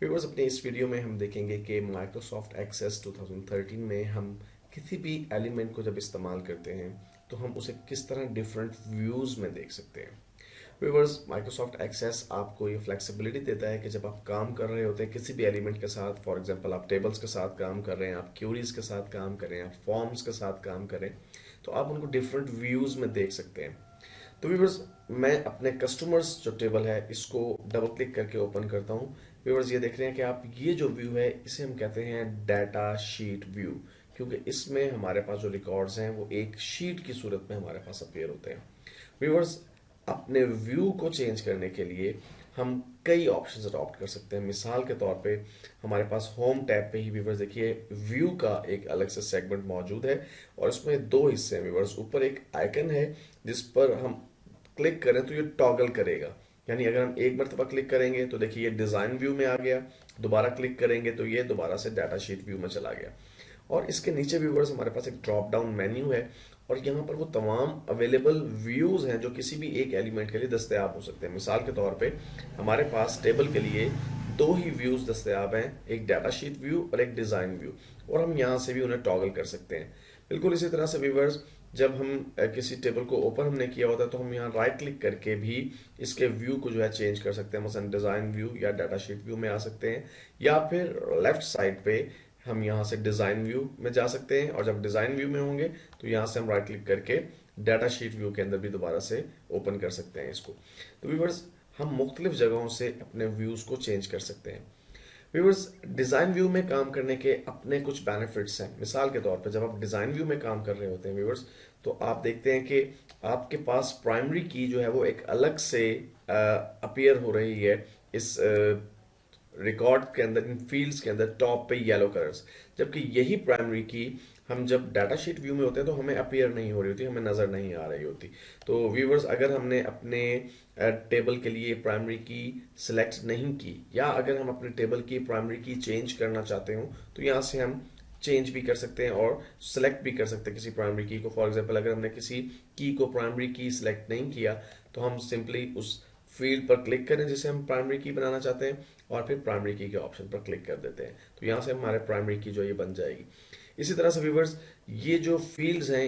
Viewers, अपने इस video में हम देखेंगे कि माइक्रोसॉफ्ट एक्सेस 2013 में हम किसी भी एलिमेंट को जब इस्तेमाल करते हैं तो हम उसे किस तरह डिफरेंट व्यूज़ में देख सकते हैं। व्यूअर्स, माइक्रोसॉफ्ट एक्सेस आपको ये फ्लेक्सिबिलिटी देता है कि जब आप काम कर रहे होते हैं किसी भी एलिमेंट के साथ, फॉर एग्जांपल आप टेबल्स के साथ काम कर रहे हैं, आप क्यूरीज के साथ काम कर रहे हैं, आप फॉर्म्स के साथ काम करें, तो आप उनको डिफरेंट व्यूज़ में देख सकते हैं। तो व्यूवर्स, मैं अपने कस्टमर्स जो टेबल है इसको डबल क्लिक करके ओपन करता हूँ। व्यूवर्स, ये देख रहे हैं कि आप ये जो व्यू है इसे हम कहते हैं डाटा शीट व्यू, क्योंकि इसमें हमारे पास जो रिकॉर्ड्स हैं वो एक शीट की सूरत में हमारे पास अपीयर होते हैं। व्यूवर्स, अपने व्यू को चेंज करने के लिए हम कई ऑप्शंस अडॉप्ट कर सकते हैं। मिसाल के तौर पे हमारे पास होम टैब पे ही व्यूवर्स देखिए व्यू का एक अलग से सेगमेंट मौजूद है और इसमें दो हिस्से हैं। व्यूवर्स, ऊपर एक आइकन है जिस पर हम क्लिक करें तो ये टॉगल करेगा, यानी अगर हम एक मरतबा क्लिक करेंगे तो देखिए ये डिजाइन व्यू में आ गया, दोबारा क्लिक करेंगे तो ये दोबारा से डाटा शीट व्यू में चला गया। और इसके नीचे व्यूवर्स हमारे पास एक ड्रॉप डाउन मेन्यू है और यहाँ पर वो तमाम अवेलेबल व्यूज हैं जो किसी भी एक एलिमेंट के लिए दस्तयाब हो सकते हैं। मिसाल के तौर पे हमारे पास टेबल के लिए दो ही व्यूज दस्तयाब हैं, एक डाटा शीट व्यू और एक डिजाइन व्यू, और हम यहाँ से भी उन्हें टॉगल कर सकते हैं। बिल्कुल इसी तरह से व्यूवर्स, जब हम किसी टेबल को ओपन हमने किया होता है तो हम यहाँ राइट क्लिक करके भी इसके व्यू को जो है चेंज कर सकते हैं। मसलन डिजाइन व्यू या डाटा शीट व्यू में आ सकते हैं, या फिर लेफ्ट साइड पे हम यहाँ से डिजाइन व्यू में जा सकते हैं, और जब डिजाइन व्यू में होंगे तो यहाँ से हम राइट क्लिक करके डाटा शीट व्यू के अंदर भी दोबारा से ओपन कर सकते हैं इसको। तो व्यूवर्स, हम मुख्तलिफ जगहों से अपने व्यूज को चेंज कर सकते हैं। व्यूवर्स, डिजाइन व्यू में काम करने के अपने कुछ बेनिफिट्स हैं। मिसाल के तौर पर जब आप डिजाइन व्यू में काम कर रहे होते हैं व्यूवर्स, तो आप देखते हैं कि आपके पास प्राइमरी की जो है वो एक अलग से अपीयर हो रही है इस रिकॉर्ड के अंदर, इन फील्ड्स के अंदर टॉप पे येलो कलर्स, जबकि यही प्राइमरी की हम जब डाटा शीट व्यू में होते हैं तो हमें अपीयर नहीं हो रही होती, हमें नजर नहीं आ रही होती। तो व्यूवर्स, अगर हमने अपने टेबल के लिए प्राइमरी की सिलेक्ट नहीं की, या अगर हम अपने टेबल की प्राइमरी की चेंज करना चाहते हो, तो यहाँ से हम चेंज भी कर सकते हैं और सेलेक्ट भी कर सकते हैं किसी प्राइमरी की को। फॉर एग्जांपल, अगर हमने किसी की को प्राइमरी की सिलेक्ट नहीं किया तो हम सिंपली उस फील्ड पर क्लिक करें जिसे हम प्राइमरी की बनाना चाहते हैं और फिर प्राइमरी की के ऑप्शन पर क्लिक कर देते हैं, तो यहाँ से हमारे प्राइमरी की जो ये बन जाएगी। इसी तरह से व्यूवर्स, ये जो फील्ड्स हैं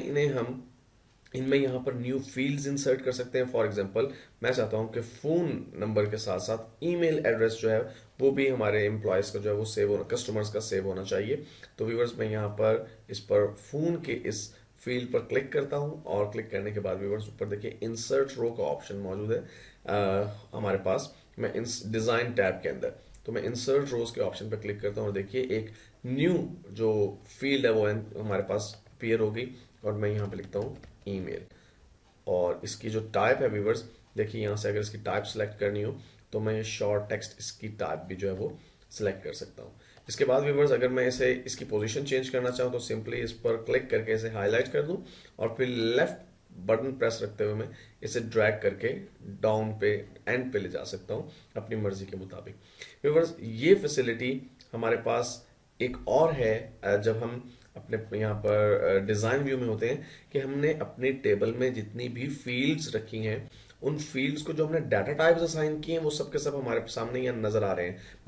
इनमें यहाँ पर न्यू फील्ड्स इंसर्ट कर सकते हैं। फॉर एग्जांपल, मैं चाहता हूँ कि फोन नंबर के साथ साथ ईमेल एड्रेस जो है वो भी हमारे एम्प्लॉयज का जो है वो सेव होना, कस्टमर्स का सेव होना चाहिए। तो व्यूवर्स, मैं यहाँ पर इस पर फोन के इस फील्ड पर क्लिक करता हूँ और क्लिक करने के बाद व्यूवर्स ऊपर देखिए इंसर्ट रो का ऑप्शन मौजूद है हमारे पास। मैं डिजाइन टैब के अंदर, तो मैं इंसर्ट रोज के ऑप्शन पर क्लिक करता हूँ और देखिए एक न्यू जो फील्ड है वो हमारे पास अपीयर हो गई, और मैं यहाँ पे लिखता हूँ ईमेल। और इसकी जो टाइप है व्यूवर्स, देखिए यहाँ से अगर इसकी टाइप सेलेक्ट करनी हो तो मैं शॉर्ट टेक्स्ट इसकी टाइप भी जो है वो सिलेक्ट कर सकता हूँ। इसके बाद व्यूवर्स, अगर मैं इसे इसकी पोजीशन चेंज करना चाहूँ तो सिंपली इस पर क्लिक करके इसे हाईलाइट कर दूं और फिर लेफ्ट बटन प्रेस रखते हुए मैं इसे ड्रैग करके डाउन पे, एंड पे ले जा सकता हूँ अपनी मर्जी के मुताबिक। व्यूवर्स, ये फैसिलिटी हमारे पास एक और है जब हम अपने यहाँ पर डिजाइन व्यू में होते हैं, कि हमने अपनी टेबल में जितनी भी फील्ड्स रखी हैं उन फील्ड्स को जो हमने डाटा टाइप्स असाइन किए हैं वो सब के सब हमारे सामने यहाँ नजर आ रहे हैं।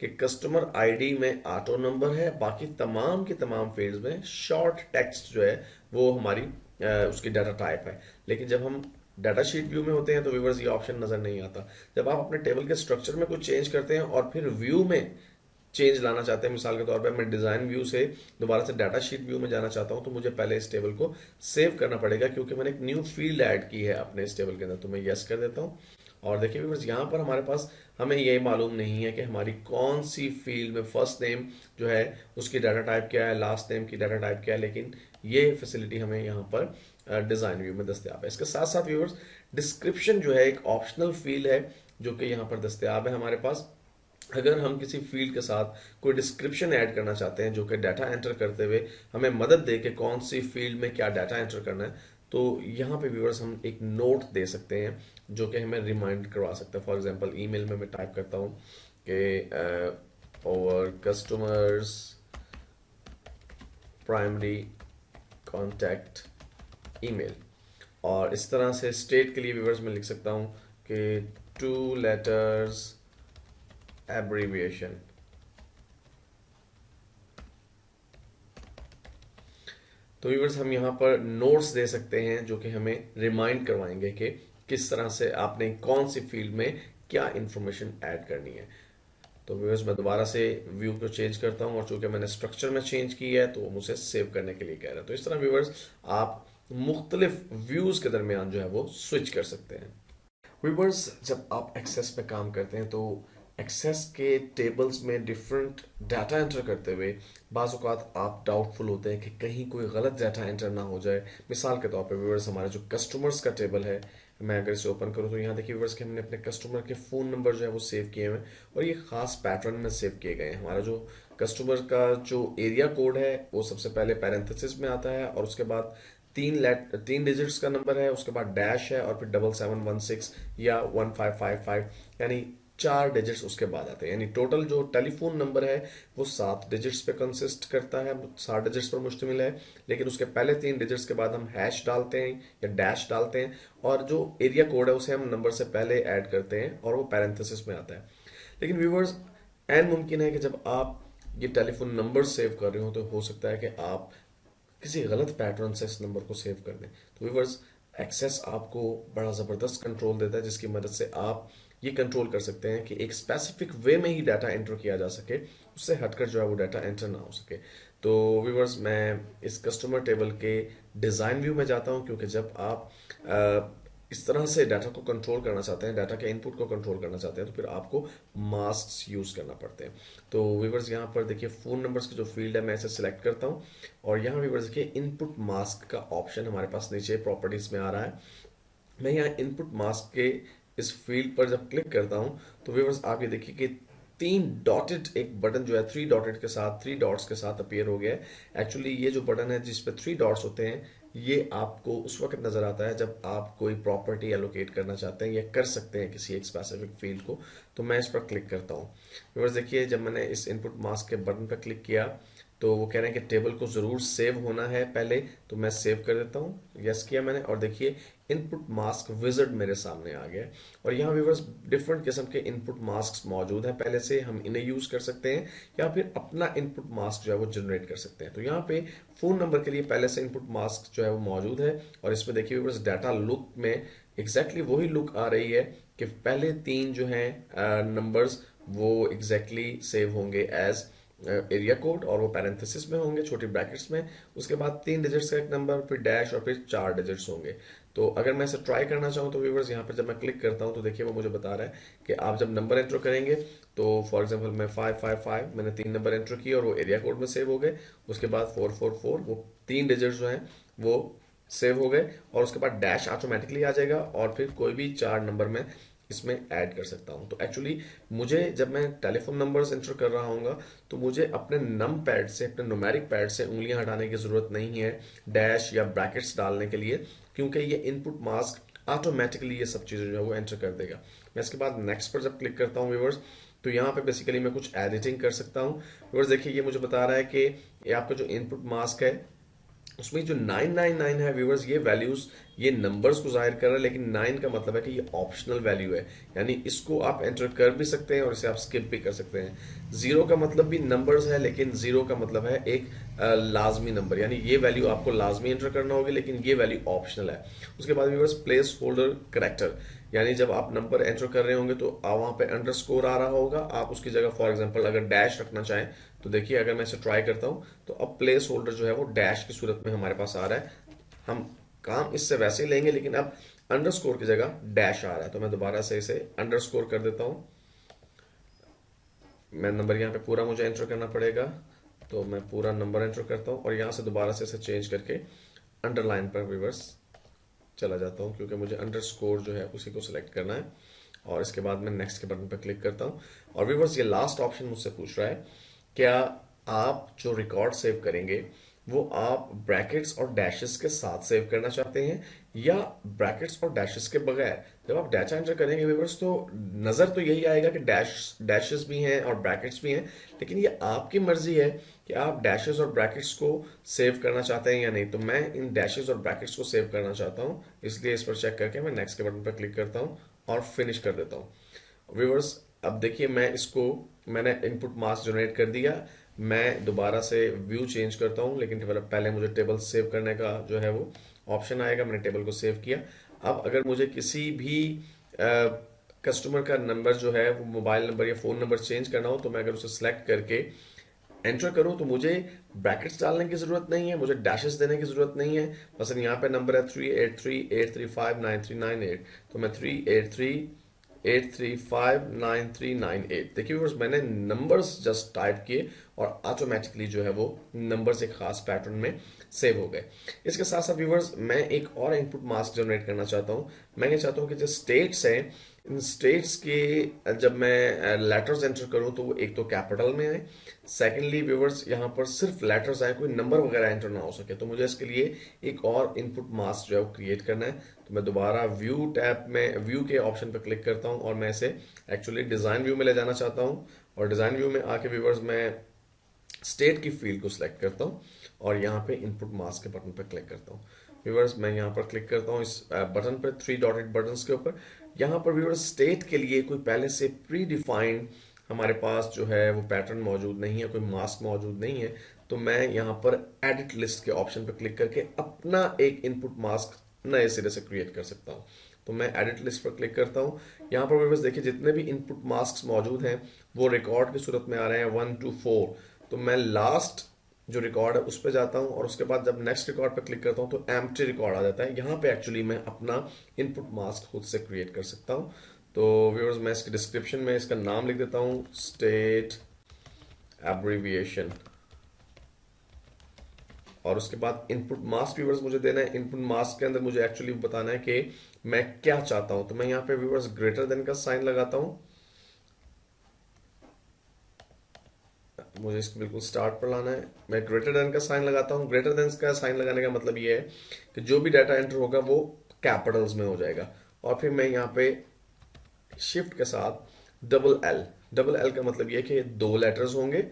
कि कस्टमर आईडी में ऑटो नंबर है, बाकी तमाम की तमाम फील्ड्स में शॉर्ट टेक्स्ट जो है वो हमारी उसकी डाटा टाइप है। लेकिन जब हम डाटा शीट व्यू में होते हैं तो व्यूवर्स ये ऑप्शन नजर नहीं आता। जब आप अपने टेबल के स्ट्रक्चर में कुछ चेंज करते हैं और फिर व्यू में चेंज लाना चाहते हैं, मिसाल के तौर पे मैं डिजाइन व्यू से दोबारा से डाटा शीट व्यू में जाना चाहता हूं, तो मुझे पहले इस टेबल को सेव करना पड़ेगा क्योंकि मैंने एक न्यू फील्ड ऐड की है अपने इस टेबल के अंदर। तो मैं यस कर देता हूं और देखिए व्यूअर्स, यहाँ पर हमारे पास हमें ये मालूम नहीं है कि हमारी कौन सी फील्ड में फर्स्ट नेम जो है उसकी डाटा टाइप क्या है, लास्ट नेम की डाटा टाइप क्या है, लेकिन ये फैसिलिटी हमें यहाँ पर डिजाइन व्यू में दस्तयाब है। इसके साथ साथ व्यूअर्स, डिस्क्रिप्शन जो है एक ऑप्शनल फील्ड है जो कि यहाँ पर दस्तयाब है हमारे पास। अगर हम किसी फील्ड के साथ कोई डिस्क्रिप्शन ऐड करना चाहते हैं जो कि डाटा एंटर करते हुए हमें मदद दे कि कौन सी फील्ड में क्या डाटा एंटर करना है, तो यहाँ पे व्यूअर्स हम एक नोट दे सकते हैं जो कि हमें रिमाइंड करवा सकता है। फॉर एग्जांपल, ईमेल में मैं टाइप करता हूँ कि over customers primary contact email, और इस तरह से स्टेट के लिए व्यूअर्स मैं लिख सकता हूँ कि 2 letters एब्रीविएशन। तो व्यूअर्स हम यहाँ पर नोट्स दे सकते हैं जो कि हमें रिमाइंड करवाएंगे कि किस तरह से आपने कौन सी फील्ड में क्या इंफॉर्मेशन ऐड करनी है। तो व्यूअर्स मैं दोबारा से व्यू को चेंज करता हूँ, और चूंकि मैंने स्ट्रक्चर में चेंज किया है तो वो मुझे सेव करने के लिए कह रहा है। तो इस तरह व्यूअर्स आप मुख्तलिफ व्यूज के दरमियान जो है वो स्विच कर सकते हैं। व्यूअर्स जब आप एक्सेस पे काम करते हैं तो एक्सेस के टेबल्स में डिफरेंट डाटा एंटर करते हुए बाज़ औक़ात आप डाउटफुल होते हैं कि कहीं कोई गलत डाटा एंटर ना हो जाए। मिसाल के तौर पे व्यूअर्स हमारा जो कस्टमर्स का टेबल है, मैं अगर इसे ओपन करूं तो यहाँ देखिए व्यूअर्स कि हमने अपने कस्टमर के फ़ोन नंबर जो है वो सेव किए हुए हैं, और ये खास पैटर्न में सेव किए गए हैं। हमारा जो कस्टमर का जो एरिया कोड है वो सबसे पहले पैरेंथेसिस में आता है, और उसके बाद तीन डिजिट्स का नंबर है, उसके बाद डैश है, और फिर 7716 या 1555, यानी 4 डिजिट्स उसके बाद आते हैं। यानी टोटल जो टेलीफोन नंबर है वो 7 डिजिट्स पे कंसिस्ट करता है, 7 डिजिट्स पर मुश्तमिल है। लेकिन उसके पहले 3 डिजिट्स के बाद हम हैश डालते हैं या डैश डालते हैं, और जो एरिया कोड है उसे हम नंबर से पहले ऐड करते हैं, और वो पैरेंथेसिस में आता है। लेकिन व्यूवर्स एन मुमकिन है कि जब आप ये टेलीफोन नंबर सेव कर रहे हो तो हो सकता है कि आप किसी गलत पैटर्न से इस नंबर को सेव कर दें। तो व्यूवर्स एक्सेस आपको बड़ा ज़बरदस्त कंट्रोल देता है, जिसकी मदद से आप ये कंट्रोल कर सकते हैं कि एक स्पेसिफिक वे में ही डाटा एंटर किया जा सके, उससे हटकर जो है वो डाटा एंटर ना हो सके। तो व्यूवर्स मैं इस कस्टमर टेबल के डिज़ाइन व्यू में जाता हूँ, क्योंकि जब आप इस तरह से डाटा को कंट्रोल करना चाहते हैं, डाटा के इनपुट को कंट्रोल करना चाहते हैं, तो फिर आपको मास्क यूज करना पड़ते हैं। तो व्यूवर्स यहाँ पर देखिए फोन नंबर्स की जो फील्ड है मैं इसे सिलेक्ट करता हूँ, और यहाँ व्यूवर्स देखिए इनपुट मास्क का ऑप्शन हमारे पास नीचे प्रॉपर्टीज में आ रहा है। मैं यहाँ इनपुट मास्क के इस फील्ड पर जब क्लिक करता हूँ तो व्यूवर्स आप ये देखिए कि 3 डॉटेड एक बटन जो है 3 डॉटेड के साथ 3 डॉट्स के साथ अपीयर हो गया है। एक्चुअली ये जो बटन है जिस पे 3 डॉट्स होते हैं, ये आपको उस वक्त नजर आता है जब आप कोई प्रॉपर्टी एलोकेट करना चाहते हैं या कर सकते हैं किसी एक स्पेसिफिक फील्ड को। तो मैं इस पर क्लिक करता हूँ। व्यूअर्स देखिए जब मैंने इस इनपुट मास्क के बटन पर क्लिक किया तो वो कह रहे हैं कि टेबल को जरूर सेव होना है पहले, तो मैं सेव कर देता हूँ। यस किया मैंने, और देखिए इनपुट मास्क विजिट मेरे सामने आ गया। और यहाँ व्यूअर्स डिफरेंट किस्म के इनपुट मास्क मौजूद हैं, पहले से हम इन्हें यूज कर सकते हैं या फिर अपना इनपुट मास्क जो है वो जनरेट कर सकते हैं। तो यहाँ पे फोन नंबर के लिए पहले से इनपुट मास्क जो है वो मौजूद है, और इसमें देखिए व्यूअर्स डाटा लुक में एग्जैक्टली वही लुक आ रही है कि पहले 3 जो है नंबर्स वो एग्जैक्टली सेव होंगे एज एरिया कोड, और वो पैरेंथेसिस में होंगे छोटी ब्रैकेट्स में। उसके बाद 3 डिजिट्स का एक नंबर, फिर डैश, और फिर 4 डिजिट्स होंगे। तो अगर मैं इसे ट्राई करना चाहूँ तो व्यूवर्स यहाँ पर जब मैं क्लिक करता हूँ तो देखिए वो मुझे बता रहा है कि आप जब नंबर एंटर करेंगे तो फॉर एग्जांपल मैं 555 मैंने 3 नंबर एंटर किए और वो एरिया कोड में सेव हो गए। उसके बाद 444 वो 3 डिजिट्स जो हैं वो सेव हो गए, और उसके बाद डैश ऑटोमेटिकली आ जाएगा, और फिर कोई भी 4 नंबर में इसमें ऐड कर सकता हूं। तो एक्चुअली मुझे जब मैं टेलीफोन नंबर्स एंटर कर रहा हूँगा तो मुझे अपने नम पैड से, अपने न्यूमेरिक पैड से उंगलियां हटाने की जरूरत नहीं है डैश या ब्रैकेट्स डालने के लिए, क्योंकि ये इनपुट मास्क ऑटोमेटिकली ये सब चीजें जो है वो एंटर कर देगा। मैं इसके बाद नेक्स्ट पर जब क्लिक करता हूँ व्यूअर्स तो यहाँ पे बेसिकली मैं कुछ एडिटिंग कर सकता हूँ। व्यूअर्स देखिए ये मुझे बता रहा है कि ये आपका जो इनपुट मास्क है उसमें जो 999 है व्यूवर्स, ये वैल्यूज ये नंबर्स को जाहिर कर रहा है, लेकिन 9 का मतलब है कि ये ऑप्शनल वैल्यू है, यानी इसको आप एंटर कर भी सकते हैं और इसे आप स्किप भी कर सकते हैं। 0 का मतलब भी नंबर्स है, लेकिन 0 का मतलब है एक लाजमी नंबर, यानी ये वैल्यू आपको लाजमी एंटर करना होगी, लेकिन ये वैल्यू ऑप्शनल है। उसके बाद व्यूवर्स प्लेस होल्डर करेक्टर, यानी जब आप नंबर एंटर कर रहे होंगे तो वहां पे अंडरस्कोर आ रहा होगा, आप उसकी जगह फॉर एग्जांपल अगर डैश रखना चाहें तो देखिए अगर मैं इसे ट्राई करता हूं तो अब प्लेस होल्डर जो है वो डैश की सूरत में हमारे पास आ रहा है। हम काम इससे वैसे ही लेंगे, लेकिन अब अंडरस्कोर की जगह डैश आ रहा है। तो मैं दोबारा से इसे अंडरस्कोर कर देता हूं। मैं नंबर यहाँ पे पूरा मुझे एंटर करना पड़ेगा, तो मैं पूरा नंबर एंटर करता हूँ और यहाँ से दोबारा से इसे चेंज करके अंडरलाइन पर रिवर्स चला जाता हूँ, क्योंकि मुझे अंडरस्कोर जो है उसी को सिलेक्ट करना है। और इसके बाद मैं नेक्स्ट के बटन पर क्लिक करता हूँ, और व्यूवर्स ये लास्ट ऑप्शन मुझसे पूछ रहा है क्या आप जो रिकॉर्ड सेव करेंगे वो आप ब्रैकेट्स और डैशेस के साथ सेव करना चाहते हैं या ब्रैकेट्स और डैशेस के बगैर। जब आप डाटा एंटर करेंगे व्यूवर्स तो नजर तो यही आएगा कि डैशेस भी हैं और ब्रैकेट्स भी हैं, लेकिन ये आपकी मर्जी है कि आप डैशेस और ब्रैकेट्स को सेव करना चाहते हैं या नहीं। तो मैं इन डैशेस और ब्रैकेट्स को सेव करना चाहता हूं, इसलिए इस पर चेक करके मैं नेक्स्ट के बटन पर क्लिक करता हूं और फिनिश कर देता हूं। व्यूवर्स अब देखिए मैंने इनपुट मास्क जनरेट कर दिया। मैं दोबारा से व्यू चेंज करता हूँ, लेकिन पहले मुझे टेबल सेव करने का जो है वो ऑप्शन आएगा। मैंने टेबल को सेव किया। अब अगर मुझे किसी भी कस्टमर का नंबर जो है वो मोबाइल नंबर या फोन नंबर चेंज करना हो, तो मैं अगर उसे सेलेक्ट करके एंटर करूं तो मुझे ब्रैकेट्स डालने की जरूरत नहीं है, मुझे डैशेस देने की जरूरत नहीं है। मसलन यहाँ पे नंबर है 3838359398, तो मैं 3838359398। देखिए व्यूअर्स, मैंने नंबर्स जस्ट टाइप किए और ऑटोमेटिकली जो है वो नंबर्स एक खास पैटर्न में सेव हो गए। इसके साथ साथ व्यूअर्स, मैं एक और इनपुट मास्क जनरेट करना चाहता हूँ। मैं ये चाहता हूँ कि जो स्टेट्स हैं, इन स्टेट्स के जब मैं लेटर्स एंटर करूं तो वो एक तो कैपिटल में आए, सेकेंडली व्यूवर्स यहाँ पर सिर्फ लेटर्स आए, कोई नंबर वगैरह एंटर ना हो सके। तो मुझे इसके लिए एक और इनपुट मास्क जो है वो क्रिएट करना है। तो मैं दोबारा व्यू टैब में व्यू के ऑप्शन पर क्लिक करता हूँ और मैं इसे एक्चुअली डिजाइन व्यू में ले जाना चाहता हूँ। और डिजाइन व्यू में आके व्यूवर्स मैं स्टेट की फील्ड को सिलेक्ट करता हूँ और यहाँ पे इनपुट मास्क के बटन पर क्लिक करता हूँ। व्यूवर्स, मैं यहाँ पर क्लिक करता हूँ इस बटन पर, 3 डॉटेड बटन्स के ऊपर। यहाँ पर व्यूवर्स, स्टेट के लिए कोई पहले से प्री डिफाइंड हमारे पास जो है वो पैटर्न मौजूद नहीं है, कोई मास्क मौजूद नहीं है। तो मैं यहाँ पर एडिट लिस्ट के ऑप्शन पर क्लिक करके अपना एक इनपुट मास्क नए सिरे से क्रिएट कर सकता हूँ। तो मैं एडिट लिस्ट पर क्लिक करता हूँ। यहाँ पर व्यूवर्स देखिए, जितने भी इनपुट मास्क मौजूद हैं वो रिकॉर्ड की सूरत में आ रहे हैं 1 to 4। तो मैं लास्ट जो रिकॉर्ड है उस पर जाता हूं और उसके बाद जब नेक्स्ट रिकॉर्ड पर क्लिक करता हूं तो एम्प्टी रिकॉर्ड आ जाता है। यहां पे एक्चुअली मैं अपना इनपुट मास्क खुद से क्रिएट कर सकता हूं। तो व्यूअर्स, मैं इसके डिस्क्रिप्शन में इसका नाम लिख देता हूं, स्टेट एब्रिविएशन, और उसके बाद इनपुट मास्क व्यूअर्स मुझे देना है। इनपुट मास्क के अंदर मुझे एक्चुअली बताना है कि मैं क्या चाहता हूं। तो मैं यहाँ पे व्यूअर्स ग्रेटर देन का साइन लगाता हूं। मुझे इसको बिल्कुल स्टार्ट पर लाना है। मैं ग्रेटर देन का साइन लगाता हूँ। ग्रेटर देन का साइन लगाने का मतलब ये है कि जो भी डाटा एंटर होगा वो कैपिटल्स में हो जाएगा। और फिर मैं यहाँ पे शिफ्ट के साथ डबल एल का मतलब ये है कि 2 लेटर्स होंगे,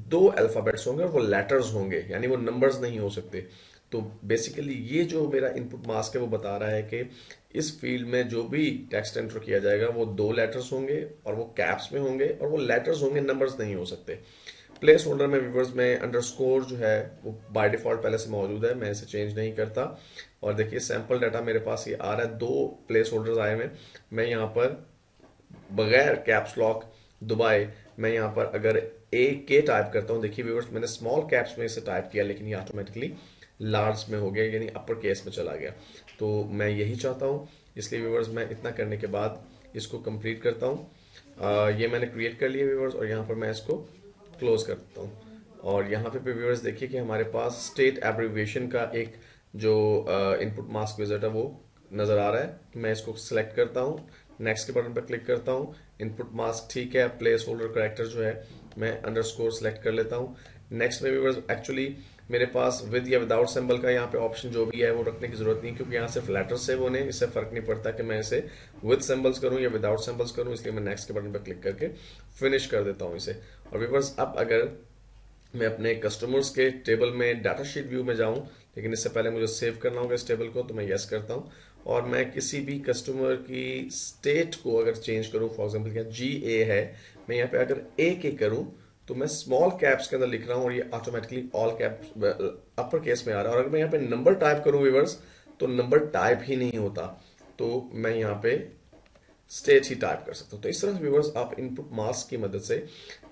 2 अल्फाबेट्स होंगे और वो लेटर्स होंगे, यानी वो नंबर्स नहीं हो सकते। तो बेसिकली ये जो मेरा इनपुट मास्क है वो बता रहा है कि इस फील्ड में जो भी टेक्स्ट एंटर किया जाएगा वो 2 लेटर्स होंगे और वो कैप्स में होंगे और वो लेटर्स होंगे, नंबर्स नहीं हो सकते। प्लेस होल्डर में व्यूवर्स में अंडरस्कोर जो है वो बाय डिफॉल्ट पहले से मौजूद है, मैं इसे चेंज नहीं करता। और देखिए सैंपल डाटा मेरे पास ये आ रहा है, 2 प्लेस होल्डर्स आए हुए। मैं यहाँ पर बगैर कैप्स लॉक दबाए मैं यहाँ पर अगर ए के टाइप करता हूँ, देखिए व्यूअर्स मैंने स्मॉल कैप्स में इसे टाइप किया लेकिन ये ऑटोमेटिकली लार्ज में हो गया, यानी अपर केस में चला गया। तो मैं यही चाहता हूँ, इसलिए व्यूअर्स मैं इतना करने के बाद इसको कंप्लीट करता हूँ। ये मैंने क्रिएट कर लिया व्यूअर्स और यहाँ पर मैं इसको क्लोज कर देता हूँ। और यहाँ पे व्यूअर्स देखिए कि हमारे पास स्टेट एब्रिविएशन का एक जो इनपुट मास्क विजिट है वो नजर आ रहा है। मैं इसको सिलेक्ट करता हूँ, नेक्स्ट के बटन पर क्लिक करता हूँ। इनपुट मास्क ठीक है, प्लेस होल्डर करेक्टर जो है मैं अंडरस्कोर सेलेक्ट कर लेता हूँ। नेक्स्ट में व्यूअर्स एक्चुअली मेरे पास विद या विदाउट सिंबल का यहाँ पे ऑप्शन जो भी है वो रखने की जरूरत नहीं, क्योंकि यहाँ सिर्फ लेटर सेव होने, इससे फर्क नहीं पड़ता कि मैं इसे विद सिंबल्स करूँ या विदाउट सिंबल्स करूँ, इसलिए मैं नेक्स्ट के बटन पर क्लिक करके फिनिश कर देता हूँ इसे। और व्यूअर्स अब अगर मैं अपने कस्टमर्स के टेबल में डाटा शीट व्यू में जाऊं, लेकिन इससे पहले मुझे सेव करना होगा इस टेबल को, तो मैं यस करता हूं। और मैं किसी भी कस्टमर की स्टेट को अगर चेंज करूं, फॉर एग्जांपल क्या जी ए है, मैं यहाँ पे अगर ए के करूं तो मैं स्मॉल कैप्स के अंदर लिख रहा हूं और ये automatically all caps upper case में आ रहा है। और अगर मैं यहाँ पे नंबर टाइप करूं व्यूअर्स तो नंबर टाइप ही नहीं होता, तो मैं यहाँ पे स्टेट ही टाइप कर सकते हो। तो इस तरह व्यूअर्स आप इनपुट मास्क की मदद से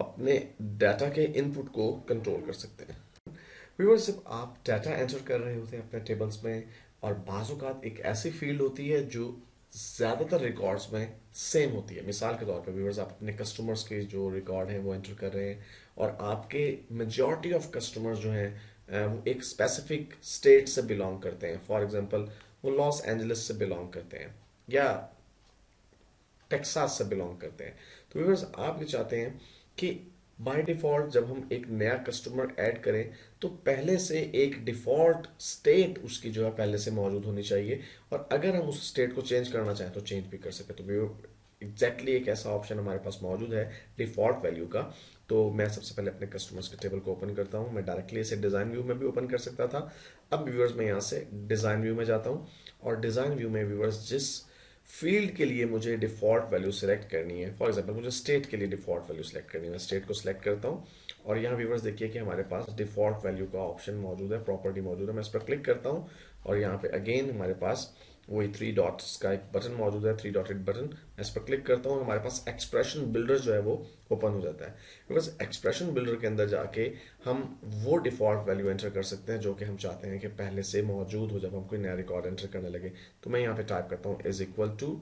अपने डाटा के इनपुट को कंट्रोल कर सकते हैं। व्यूअर्स, जब आप डाटा एंटर कर रहे होते हैं अपने टेबल्स में और बाज़-औक़ात एक ऐसी फील्ड होती है जो ज़्यादातर रिकॉर्ड्स में सेम होती है। मिसाल के तौर पर व्यूअर्स, आप अपने कस्टमर्स के जो रिकॉर्ड हैं वो एंटर कर रहे हैं और आपके मेजॉरिटी ऑफ कस्टमर्स जो हैं वो एक स्पेसिफिक स्टेट से बिलोंग करते हैं। फॉर एग्जांपल वो लॉस एंजलिस से बिलोंग करते हैं या टेक्सास से बिलोंग करते हैं। तो व्यूअर्स आप ये चाहते हैं कि बाय डिफॉल्ट जब हम एक नया कस्टमर ऐड करें तो पहले से एक डिफॉल्ट स्टेट उसकी जो है पहले से मौजूद होनी चाहिए, और अगर हम उस स्टेट को चेंज करना चाहें तो चेंज भी कर सके। तो एग्जैक्टली एक ऐसा ऑप्शन हमारे पास मौजूद है डिफॉल्ट वैल्यू का। तो मैं सबसे पहले अपने कस्टमर्स के टेबल को ओपन करता हूं। मैं डायरेक्टली इसे डिजाइन व्यू में भी ओपन कर सकता था। अब व्यूअर्स मैं यहाँ से डिजाइन व्यू में जाता हूँ और डिजाइन व्यू में व्यूअर्स जिस फील्ड के लिए मुझे डिफॉल्ट वैल्यू सिलेक्ट करनी है। फॉर एग्जांपल मुझे स्टेट के लिए डिफॉल्ट वैल्यू सिलेक्ट करनी है। मैं स्टेट को सिलेक्ट करता हूँ और यहाँ व्यूवर्स देखिए कि हमारे पास डिफॉल्ट वैल्यू का ऑप्शन मौजूद है, प्रॉपर्टी मौजूद है। मैं इस पर क्लिक करता हूँ और यहाँ पे अगेन हमारे पास वही 3 डॉट्स का एक बटन मौजूद है, 3 डॉटेड बटन। मैं इस पर क्लिक करता हूँ, हमारे पास एक्सप्रेशन बिल्डर जो है वो ओपन हो जाता है। बिकॉज एक्सप्रेशन बिल्डर के अंदर जाके हम वो डिफॉल्ट वैल्यू एंटर कर सकते हैं जो कि हम चाहते हैं कि पहले से मौजूद हो जब हम कोई नया रिकॉर्ड एंटर करने लगे। तो मैं यहाँ पे टाइप करता हूँ is equal to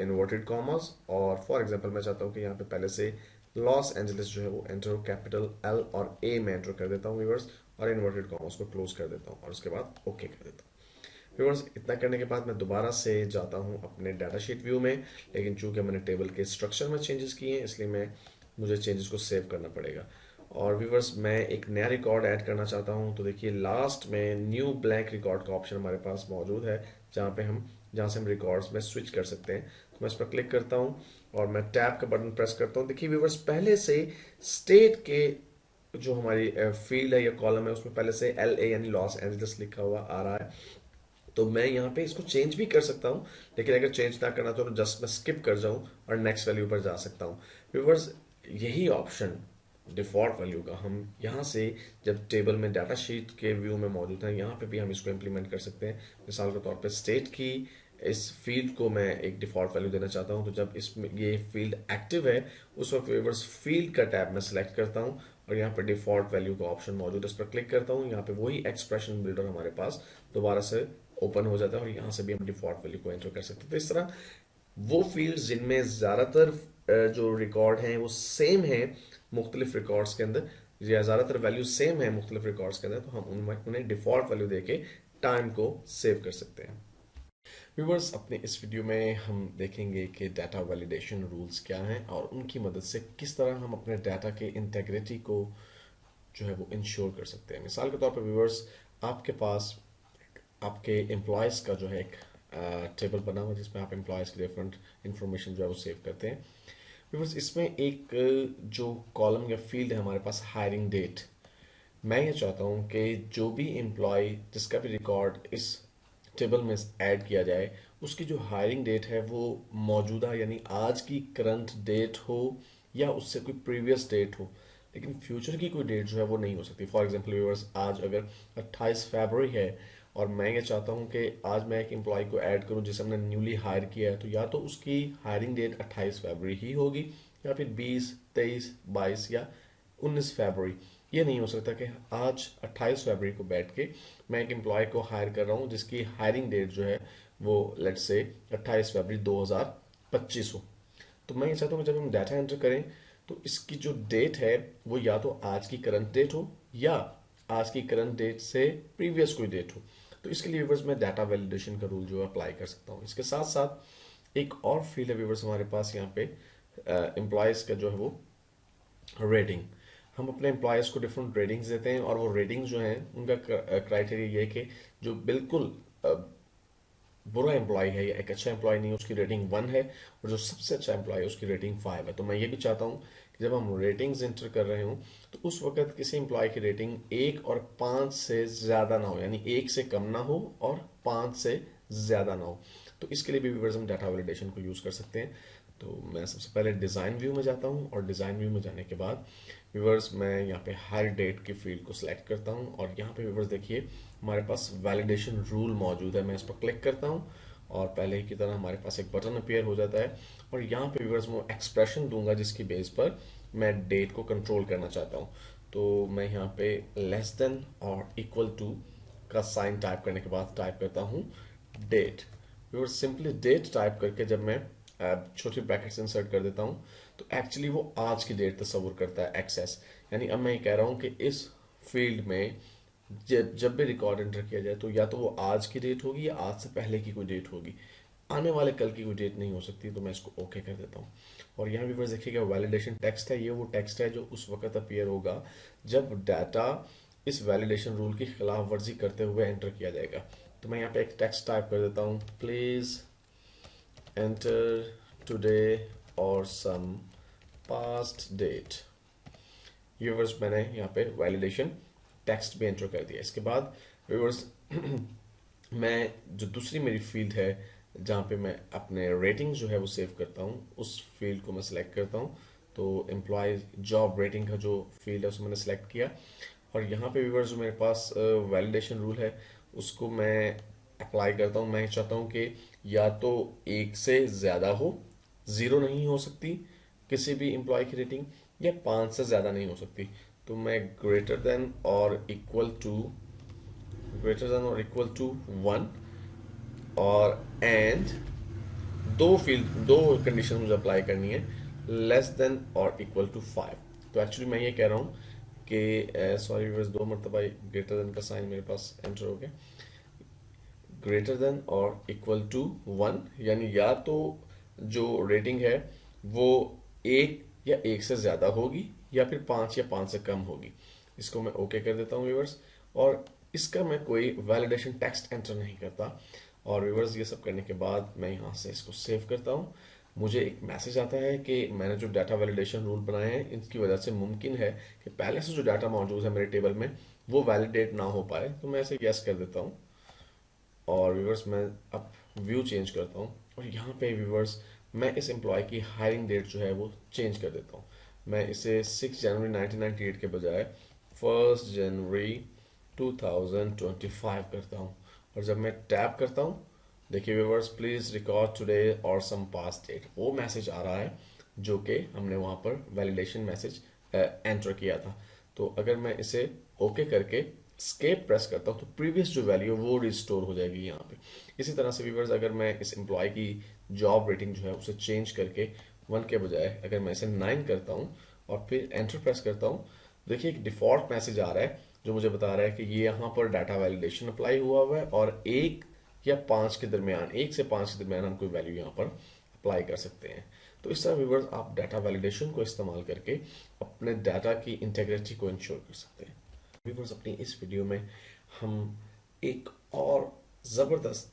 inverted commas, और फॉर एग्जांपल मैं चाहता हूँ कि यहाँ पे पहले से लॉस एंजलिस जो है वो एंटर हो, कैपिटल एल और ए में एंटर कर देता हूँ व्यूअर्स, और इन्वर्टेड कॉमर्स को क्लोज कर देता हूँ और उसके बाद ओके कर देता हूँ। व्यूअर्स इतना करने के बाद मैं दोबारा से जाता हूँ अपने डाटा शीट व्यू में, लेकिन चूंकि मैंने टेबल के स्ट्रक्चर में चेंजेस किए हैं इसलिए मुझे चेंजेस को सेव करना पड़ेगा। और व्यूअर्स मैं एक नया रिकॉर्ड ऐड करना चाहता हूँ, तो देखिए लास्ट में न्यू ब्लैंक रिकॉर्ड का ऑप्शन हमारे पास मौजूद है, जहाँ से हम रिकॉर्ड्स में स्विच कर सकते हैं। तो मैं इस पर क्लिक करता हूँ और मैं टैब का बटन प्रेस करता हूँ। देखिए व्यूअर्स पहले से स्टेट के जो हमारी फील्ड है या कॉलम है उसमें पहले से LA यानी लॉस एंजलिस लिखा हुआ आ रहा है। तो मैं यहाँ पे इसको चेंज भी कर सकता हूँ, लेकिन अगर चेंज ना करना तो जस्ट मैं स्किप कर जाऊँ और नेक्स्ट वैल्यू पर जा सकता हूँ। व्यूअर्स यही ऑप्शन डिफॉल्ट वैल्यू का हम यहाँ से जब टेबल में डाटा शीट के व्यू में मौजूद है यहाँ पे भी हम इसको इम्प्लीमेंट कर सकते हैं। मिसाल के तौर पे स्टेट की इस फील्ड को मैं एक डिफॉल्ट वैल्यू देना चाहता हूँ, तो जब इसमें ये फील्ड एक्टिव है उस वक्त व्यूअर्स फील्ड का टैब मैं सिलेक्ट करता हूँ और यहाँ पर डिफॉल्ट वैल्यू का ऑप्शन मौजूद है, इस पर क्लिक करता हूँ। यहाँ पे वही एक्सप्रेशन बिल्डर हमारे पास दोबारा से ओपन हो जाता है और यहाँ से भी हम डिफॉल्ट वैल्यू को एंटर कर सकते हैं। तो इस तरह वो फील्ड्स जिनमें ज़्यादातर जो रिकॉर्ड हैं वो सेम है मुख्तलिफ रिकॉर्ड्स के अंदर, या ज़्यादातर वैल्यू सेम है मुख्तलिफ रिकॉर्ड्स के अंदर, तो हम उन्हें डिफॉल्ट वैल्यू देके टाइम को सेव कर सकते हैं। व्यूवर्स अपने इस वीडियो में हम देखेंगे कि डाटा वैलिडेशन रूल्स क्या हैं और उनकी मदद से किस तरह हम अपने डाटा के इंटेग्रिटी को जो है वो इंश्योर कर सकते हैं। मिसाल के तौर पर व्यूवर्स आपके पास आपके एम्प्लॉयज़ का जो है एक टेबल बना हुआ जिसमें आप एम्प्लॉयज़ की डिफरेंट इंफॉर्मेशन जो है वो सेव करते हैं। व्यूवर्स इसमें एक जो कॉलम या फील्ड है हमारे पास हायरिंग डेट। मैं ये चाहता हूँ कि जो भी एम्प्लॉय जिसका भी रिकॉर्ड इस टेबल में ऐड किया जाए उसकी जो हायरिंग डेट है वो मौजूदा यानी आज की करंट डेट हो या उससे कोई प्रीवियस डेट हो, लेकिन फ्यूचर की कोई डेट जो है वो नहीं हो सकती। फॉर एग्जांपल व्यूअर्स आज अगर 28 फरवरी है और मैं ये चाहता हूँ कि आज मैं एक एम्प्लॉय को ऐड करूँ जिसे हमने न्यूली हायर किया है, तो या तो उसकी हायरिंग डेट 28 फरवरी ही होगी या फिर 20, 23, 22 या 19 फरवरी। ये नहीं हो सकता कि आज 28 फरवरी को बैठ के मैं एक एम्प्लॉय को हायर कर रहा हूँ जिसकी हायरिंग डेट जो है वो लेट्स से 28 फरवरी 2025 हो। तो मैं ये चाहता हूँ कि जब हम डाटा एंटर करें तो इसकी जो डेट है वो या तो आज की करंट डेट हो या आज की करंट डेट से प्रीवियस कोई डेट हो। तो इसके लिए व्यूअर्स मैं डाटा वैलिडेशन का रूल जो है अप्लाई कर सकता हूँ। इसके साथ साथ एक और फील्ड है व्यूअर्स हमारे पास यहाँ पे एम्प्लॉयज का जो है वो रेटिंग। हम अपने एम्प्लॉयज़ को डिफरेंट रेटिंग्स देते हैं और वो रेटिंग्स जो हैं उनका क्राइटेरिया ये है कि जो बिल्कुल बुरा एम्प्लॉय है या एक अच्छा एम्प्लॉय नहीं है उसकी रेटिंग 1 है और जो सबसे अच्छा एम्प्लॉय है उसकी रेटिंग 5 है। तो मैं ये भी चाहता हूँ कि जब हम रेटिंग्स एंटर कर रहे हूँ तो उस वक्त किसी एम्प्लॉय की रेटिंग 1 और 5 से ज़्यादा ना हो, यानी 1 से कम ना हो और 5 से ज़्यादा ना हो। तो इसके लिए भी व्यूअर्स हम डाटा वैलिडेशन को यूज़ कर सकते हैं। तो मैं सबसे पहले डिज़ाइन व्यू में जाता हूँ और डिज़ाइन व्यू में जाने के बाद व्यूअर्स मैं यहाँ पे हर डेट की फील्ड को सिलेक्ट करता हूँ और यहाँ पे व्यूअर्स देखिए हमारे पास वैलिडेशन रूल मौजूद है। मैं इस पर क्लिक करता हूँ और पहले की तरह हमारे पास एक बटन अपीयर हो जाता है और यहाँ पे व्यूअर्स मैं एक्सप्रेशन दूंगा जिसकी बेस पर मैं डेट को कंट्रोल करना चाहता हूँ। तो मैं यहाँ पे लेस देन और इक्वल टू का साइन टाइप करने के बाद टाइप करता हूँ date. Viewers simply date type करके जब मैं छोटी ब्रैकेट्स इंसर्ट कर देता हूँ तो एक्चुअली वो आज की डेट तस्वुर करता है एक्सेस। यानी अब मैं ये कह रहा हूँ कि इस फील्ड में जब भी रिकॉर्ड एंटर किया जाए तो या तो वो आज की डेट होगी या आज से पहले की कोई डेट होगी, आने वाले कल की कोई डेट नहीं हो सकती। तो मैं इसको ओके कर देता हूँ और यहाँ व्यूअर्स देखिएगा वैलिडेशन टेक्स्ट है, ये वो टेक्स्ट है जो उस वक्त अपीयर होगा जब डाटा इस वैलिडेशन रूल की खिलाफ वर्जी करते हुए एंटर किया जाएगा। तो मैं यहाँ पे एक टेक्स्ट टाइप कर देता हूँ, प्लीज एंटर टुडे और सम पास्ट डेट। व्यूअर्स मैंने यहाँ पे वैलिडेशन टेक्स्ट भी एंटर कर दिया। इसके बाद व्यूअर्स मैं जो दूसरी मेरी फील्ड है जहाँ पे मैं अपने रेटिंग जो है वो सेव करता हूँ, उस फील्ड को मैं सिलेक्ट करता हूँ। तो एम्प्लॉय जॉब रेटिंग का जो फील्ड है उसको मैंने सेलेक्ट किया, और यहाँ पे व्यूअर्स जो मेरे पास वैलिडेशन रूल है उसको मैं अप्लाई करता हूँ। मैं चाहता हूँ कि या तो एक से ज़्यादा हो, ज़ीरो नहीं हो सकती किसी भी एम्प्लॉय की रेटिंग, या पाँच से ज़्यादा नहीं हो सकती। तो मैं ग्रेटर देन और इक्वल टू वन, और एंड दो कंडीशन मुझे अप्लाई करनी है, लेस देन और इक्वल टू फाइव। तो एक्चुअली मैं ये कह रहा हूँ कि सॉरी व्यूअर्स, दो मरतबा ग्रेटर देन का साइन मेरे पास एंटर हो गया। ग्रेटर देन और इक्वल टू वन, यानी या तो जो रेटिंग है वो एक या एक से ज्यादा होगी, या फिर पांच या पांच से कम होगी। इसको मैं ओके कर देता हूँ व्यूअर्स, और इसका मैं कोई वैलिडेशन टेक्स्ट एंटर नहीं करता। और व्यूअर्स ये सब करने के बाद मैं यहाँ से इसको सेव करता हूँ। मुझे एक मैसेज आता है कि मैंने जो डाटा वैलिडेशन रूल बनाए हैं इनकी वजह से मुमकिन है कि पहले से जो डाटा मौजूद है मेरे टेबल में वो वैलिडेट ना हो पाए। तो मैं ऐसे यस कर देता हूँ, और व्यूवर्स मैं अब व्यू चेंज करता हूँ, और यहाँ पे व्यूवर्स मैं इस एम्प्लॉय की हायरिंग डेट जो है वो चेंज कर देता हूँ। मैं इसे 6 जनवरी 1998 के बजाय 1 जनवरी 2025 करता हूँ। और जब मैं टैप करता हूँ, देखिए व्यूवर्स, प्लीज रिकॉर्ड टुडे और सम पास्ट डेट, वो मैसेज आ रहा है जो कि हमने वहाँ पर वैलिडेशन मैसेज एंटर किया था। तो अगर मैं इसे ओके करके स्केप प्रेस करता हूँ तो प्रीवियस जो वैल्यू है वो रिस्टोर हो जाएगी यहाँ पे। इसी तरह से व्यूवर्स, अगर मैं इस एम्प्लॉय की जॉब रेटिंग जो है उसे चेंज करके वन के बजाय अगर मैं इसे नाइन करता हूँ और फिर एंटर प्रेस करता हूँ, देखिए एक डिफॉल्ट मैसेज आ रहा है जो मुझे बता रहा है कि ये यहाँ पर डाटा वैलिडेशन अप्लाई हुआ है, और एक या पाँच के दरमियान, एक से पाँच के दरमियान हम कोई वैल्यू यहाँ पर अप्लाई कर सकते हैं। तो इस तरह व्यूवर्स आप डाटा वैलिडेशन को इस्तेमाल करके अपने डाटा की इंटेग्रिटी को इंश्योर कर सकते हैं। व्यूवर्स, अपनी इस वीडियो में हम एक और ज़बरदस्त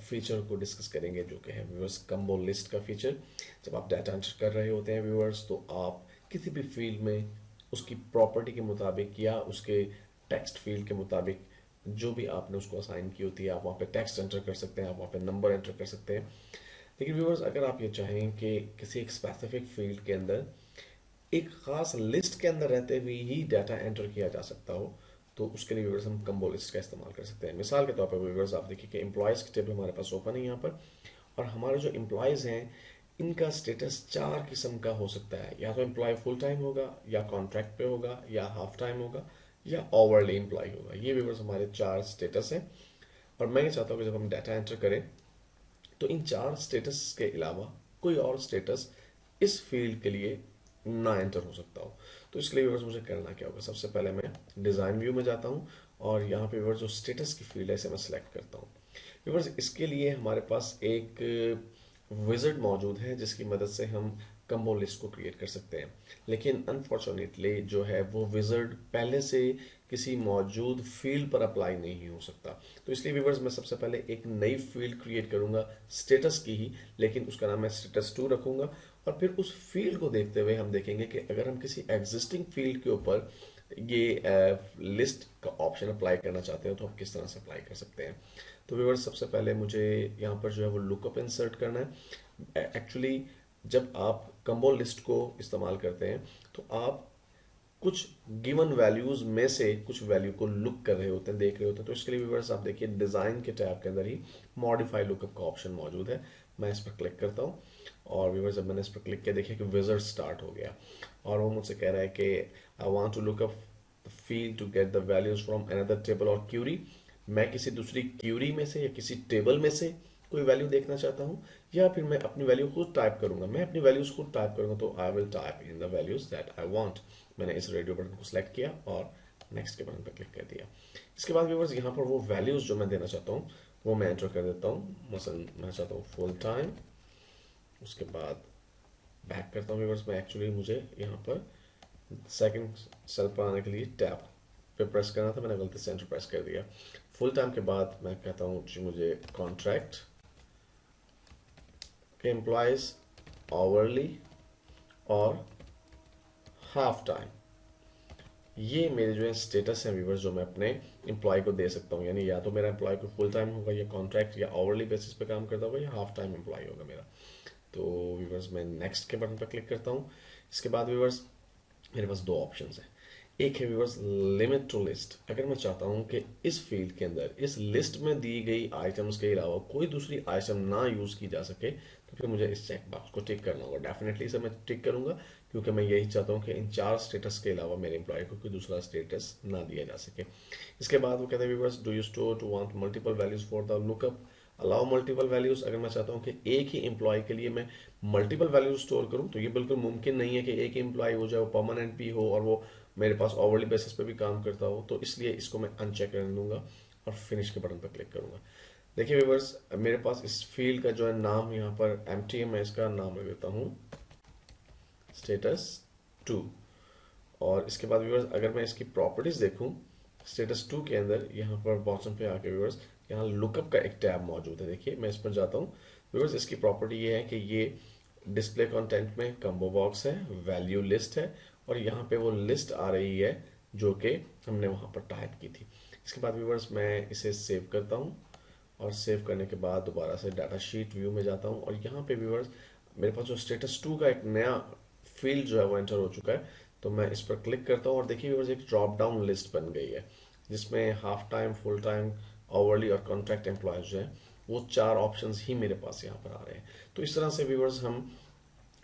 फीचर को डिस्कस करेंगे जो कि है व्यूवर्स कम्बो लिस्ट का फीचर। जब आप डाटा एंटर कर रहे होते हैं व्यूवर्स, तो आप किसी भी फील्ड में उसकी प्रॉपर्टी के मुताबिक या उसके टेक्स्ट फील्ड के मुताबिक जो भी आपने उसको असाइन की होती है, आप वहाँ पे टेक्स्ट एंटर कर सकते हैं, आप वहाँ पे नंबर एंटर कर सकते हैं। लेकिन व्यूवर्स, अगर आप ये चाहें कि किसी एक स्पेसिफिक फील्ड के अंदर एक खास लिस्ट के अंदर रहते हुए ही डाटा एंटर किया जा सकता हो, तो उसके लिए व्यूवर्स हम कम्बो लिस्ट का इस्तेमाल कर सकते हैं। मिसाल के तौर पर व्यूवर्स, आप देखिए कि एम्प्लॉयज़ की टेबल हमारे पास ओपन है यहाँ पर, और हमारे जो एम्प्लॉयज़ हैं इनका स्टेटस चार किस्म का हो सकता है। या तो एम्प्लॉय फुल टाइम होगा, या कॉन्ट्रैक्ट पे होगा, या हाफ टाइम होगा, या ओवरली एम्प्लॉय होगा। ये व्यूवर्स हमारे चार स्टेटस हैं। और मैं ये चाहता हूँ कि जब हम डाटा एंटर करें तो इन चार स्टेटस के अलावा कोई और स्टेटस इस फील्ड के लिए ना एंटर हो सकता हो। तो इसके लिए व्यूअर्स मुझे करना क्या होगा, सबसे पहले मैं डिज़ाइन व्यू में जाता हूँ, और यहाँ पे व्यूअर्स जो स्टेटस की फील्ड है इसे मैं सेलेक्ट करता हूँ। व्यूअर्स, इसके लिए हमारे पास एक विज़र्ड मौजूद है जिसकी मदद से हम कम्बो लिस्ट को क्रिएट कर सकते हैं। लेकिन अनफॉर्चुनेटली जो है वो विज़र्ड पहले से किसी मौजूद फील्ड पर अप्लाई नहीं हो सकता। तो इसलिए व्यूअर्स मैं सबसे पहले एक नई फील्ड क्रिएट करूंगा स्टेटस की ही, लेकिन उसका नाम मैं स्टेटस 2 रखूंगा। और फिर उस फील्ड को देखते हुए हम देखेंगे कि अगर हम किसी एग्जिस्टिंग फील्ड के ऊपर ये लिस्ट का ऑप्शन अप्लाई करना चाहते हैं तो हम किस तरह से अप्लाई कर सकते हैं। तो व्यूअर्स, सबसे पहले मुझे यहाँ पर जो है वो लुकअप इंसर्ट करना है। एक्चुअली जब आप कम्बो लिस्ट को इस्तेमाल करते हैं तो आप कुछ गिवन वैल्यूज में से कुछ वैल्यू को लुक कर रहे होते हैं, देख रहे होते हैं। तो इसके लिए व्यूअर्स आप देखिए डिजाइन के टैब के अंदर ही मॉडिफाई लुकअप का ऑप्शन मौजूद है। मैं इस पर क्लिक करता हूँ, और व्यूअर्स जब मैंने इस पर क्लिक किया, देखिए कि विजर्ड स्टार्ट हो गया, और वो मुझसे कह रहा है कि I want to look up field to get the values from another table और क्यूरी। मैं किसी दूसरी क्यूरी में से या किसी टेबल में से कोई वैल्यू देखना चाहता हूँ, या फिर मैं अपनी वैल्यू खुद टाइप करूंगा। मैं अपनी वैल्यूज खुद टाइप करूंगा, तो I will type in the values that I want. मैंने इस रेडियो बटन को सिलेक्ट किया और नेक्स्ट के बटन पर क्लिक कर दिया। इसके बाद व्यूअर्स यहाँ पर वो वैल्यूज जो मैं देना चाहता हूँ वो मैं एंटर कर देता हूँ। मसलन मैं चाहता हूँ फुल टाइम, उसके बाद बैक करता हूँ व्यूअर्स। मैं एक्चुअली मुझे यहाँ पर सेकंड सेल पर आने के लिए टैब पे प्रेस करना था, मैंने गलती से एंटर प्रेस कर दिया। फुल टाइम के बाद मैं कहता हूँ जी मुझे कॉन्ट्रैक्ट के एम्प्लॉयज आवरली और हाफ टाइम, ये मेरे जो है स्टेटस है व्यूवर्स, जो मैं अपने एम्प्लॉय को दे सकता हूँ। यानी या तो मेरा एम्प्लॉय को फुल टाइम होगा, या कॉन्ट्रैक्ट या आवरली बेसिस पे काम करता होगा, या हाफ टाइम एम्प्लॉय होगा मेरा। तो व्यूवर्स मैं नेक्स्ट के बटन पर क्लिक करता हूँ। इसके बाद व्यूवर्स मेरे पास दो ऑप्शन है। एक है व्यूवर्स लिमिट टू लिस्ट। अगर मैं चाहता हूं कि इस फील्ड के अंदर, इस लिस्ट में दी गई आइटम्स के अलावा कोई दूसरी आइटम ना यूज की जा सके, तो फिर मुझे इस चेक बॉक्स को टिक करना होगा। डेफिनेटली इसे मैं टिक करूंगा, क्योंकि मैं यही चाहता हूं कि इन 4 स्टेटस के अलावा मेरे एम्प्लॉय को कोई दूसरा स्टेटस ना दिया जा सके। इसके बाद वो कहते हैं viewers, do you store to want multiple values for the lookup, allow multiple values. अगर मैं चाहता हूं कि एक ही एम्प्लॉय के लिए मैं मल्टीपल वैल्यूज स्टोर करूं, तो ये बिल्कुल मुमकिन नहीं है कि एक ही एम्प्लॉय हो जाए, वो परमानेंट भी हो और वो मेरे पास ओवरली बेसिस पे भी काम करता हो। तो इसलिए इसको मैं अनचेक करने दूंगा और फिनिश के बटन पर क्लिक करूंगा। देखिए व्यूवर्स, मेरे पास इस फील्ड का जो है नाम यहाँ पर एम्प्टी है, मैं इसका नाम रख देता हूँ स्टेटस 2। और इसके बाद व्यूवर्स अगर मैं इसकी प्रॉपर्टीज देखूं, स्टेटस 2 के अंदर यहाँ पर बॉटम पे आके व्यूवर्स यहाँ लुकअप का एक टैब मौजूद है। देखिए मैं इस पर जाता हूँ। व्यूवर्स इसकी प्रॉपर्टी ये है कि ये डिस्प्ले कंटेंट में कम्बो बॉक्स है, वैल्यू लिस्ट है, और यहाँ पे वो लिस्ट आ रही है जो कि हमने वहाँ पर टाइप की थी। इसके बाद व्यूवर्स मैं इसे सेव करता हूँ, और सेव करने के बाद दोबारा से डाटा शीट व्यू में जाता हूँ, और यहाँ पे व्यूवर्स मेरे पास जो स्टेटस 2 का एक नया फील्ड जो है वो एंटर हो चुका है। तो मैं इस पर क्लिक करता हूँ और देखिए व्यूवर्स एक ड्रॉप डाउन लिस्ट बन गई है, जिसमें half time, full time, hourly और कॉन्ट्रैक्ट एम्प्लॉयज जो है वो 4 ऑप्शंस ही मेरे पास यहाँ पर आ रहे हैं। तो इस तरह से व्यूवर्स हम